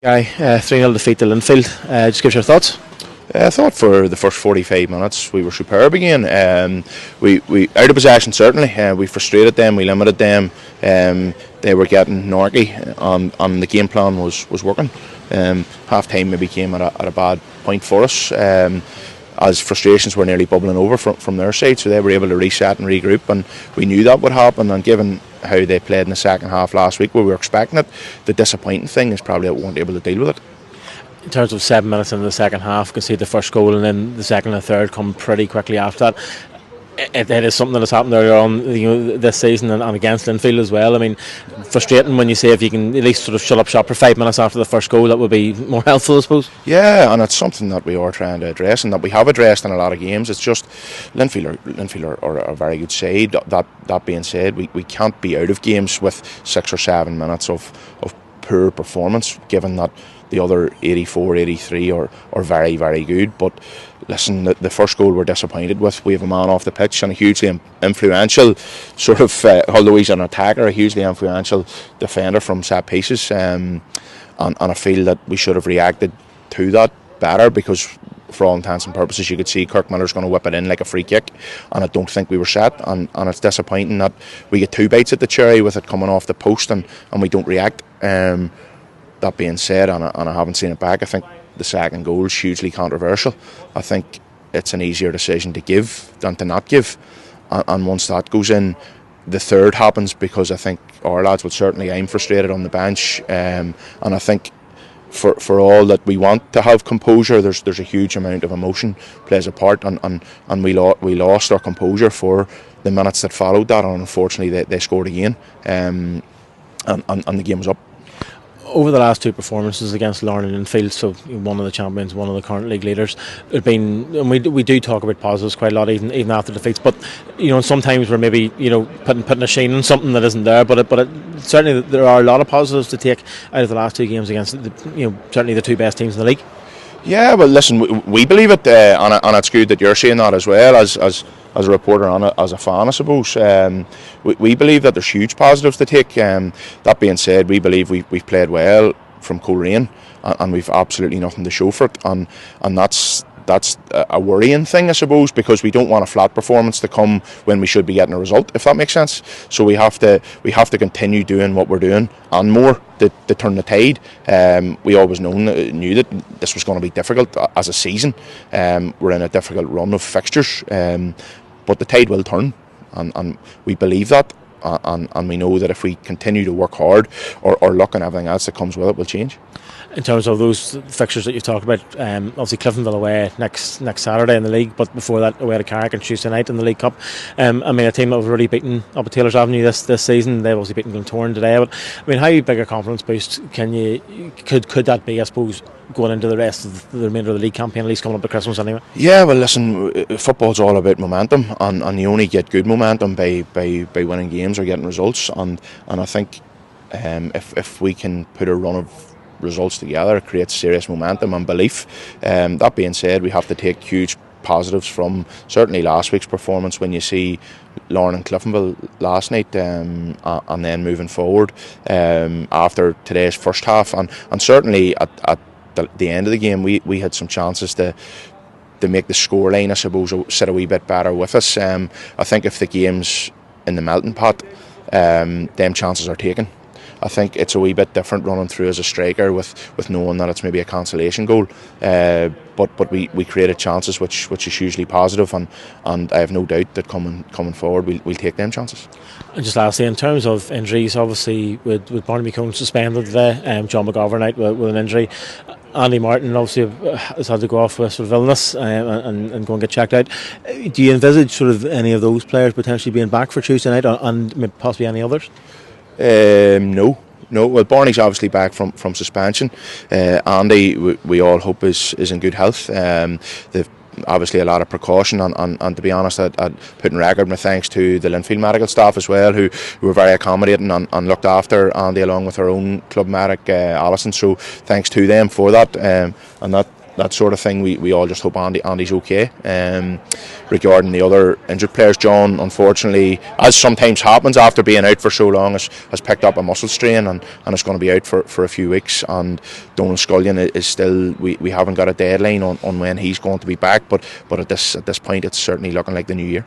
Gary, 3-0 defeat to Linfield. Just give us your thoughts. I thought for the first 45 minutes we were superb again. We out of possession certainly. We frustrated them, we limited them. They were getting narky, and the game plan was working. Half time maybe came at a bad point for us, as frustrations were nearly bubbling over from their side, so they were able to reset and regroup, and we knew that would happen. And given how they played in the second half last week, we were expecting it. The disappointing thing is probably that we weren't able to deal with it. In terms of 7 minutes into the second half, concede the first goal, and then the second and third come pretty quickly after that. It is something that has happened earlier on, this season and against Linfield as well. I mean, frustrating when you say if you can at least sort of shut up shop for 5 minutes after the first goal, that would be more helpful, I suppose. Yeah, and it's something that we are trying to address and that we have addressed in a lot of games. It's just Linfield are a very good side. That being said, we can't be out of games with 6 or 7 minutes of poor performance, given that the other 84, 83 are very, very good. But listen, the first goal we're disappointed with. We have a man off the pitch and a hugely influential sort of, although he's an attacker, a hugely influential defender from set pieces. And I feel that we should have reacted to that better, because for all intents and purposes you could see Kirk Miller's going to whip it in like a free kick, and I don't think we were set, and it's disappointing that we get 2 bites at the cherry with it coming off the post and we don't react. That being said, and I haven't seen it back, I think the second goal is hugely controversial. I think it's an easier decision to give than to not give, and once that goes in, the third happens, because I think our lads will certainly, I'm frustrated on the bench, and I think for all that we want to have composure, there's a huge amount of emotion plays a part, and we lost our composure for the minutes that followed that, and unfortunately they scored again, and the game was up. Over the last 2 performances against Larne and Linfield, so one of the champions, one of the current league leaders, there's been, and we do talk about positives quite a lot, even after defeats. But sometimes we're maybe putting a shine on something that isn't there. But certainly there are a lot of positives to take out of the last 2 games against certainly the 2 best teams in the league. Yeah, well, listen, we believe it, and it's good that you're saying that as well as a reporter and as a fan, I suppose. We believe that there's huge positives to take. That being said, we believe we've played well from Coleraine, and we've absolutely nothing to show for it, and that's a worrying thing, I suppose, because we don't want a flat performance to come when we should be getting a result, if that makes sense. So we have to continue doing what we're doing and more to turn the tide. We always knew that this was going to be difficult as a season. We're in a difficult run of fixtures, but the tide will turn, and we believe that, and we know that if we continue to work hard or look and everything else that comes with it will change. In terms of those fixtures that you've talked about, obviously Cliftonville away next Saturday in the league, but before that away to Carrick and Tuesday night in the League Cup. I mean, a team that was already beaten up at Taylor's Avenue this season. They've obviously beaten Glentoran today. But I mean, how big a confidence boost could that be, I suppose, going into the rest of the remainder of the league campaign, at least coming up to Christmas anyway? Yeah, well, listen, football's all about momentum, and you only get good momentum by winning games or getting results. And I think if we can put a run of results together, it creates serious momentum and belief. That being said, we have to take huge positives from certainly last week's performance, when you see Larne and Cliftonville last night, and then moving forward after today's first half, and certainly at the end of the game we had some chances to make the scoreline, I suppose, sit a wee bit better with us. I think if the game's in the melting pot, them chances are taken. I think it's a wee bit different running through as a striker with knowing that it's maybe a consolation goal, but we created chances which is hugely positive, and I have no doubt that coming forward we'll take them chances. And just lastly, in terms of injuries, obviously with Barnaby Cone suspended today, John McGovern out with an injury, Andy Martin obviously has had to go off with sort of illness and go and get checked out. Do you envisage sort of any of those players potentially being back for Tuesday night, and possibly any others? No. Well, Barney's obviously back from suspension. Andy, we all hope is in good health. They've obviously a lot of precaution, and to be honest, I'd put in record my thanks to the Linfield medical staff as well, who were very accommodating and looked after Andy along with our own club medic, Alison. So thanks to them for that, and that sort of thing. We all just hope Andy's okay. Regarding the other injured players, John, unfortunately, as sometimes happens after being out for so long, has picked up a muscle strain and is going to be out for a few weeks. And Donal Scullion is still, we haven't got a deadline on when he's going to be back, but at this point it's certainly looking like the new year.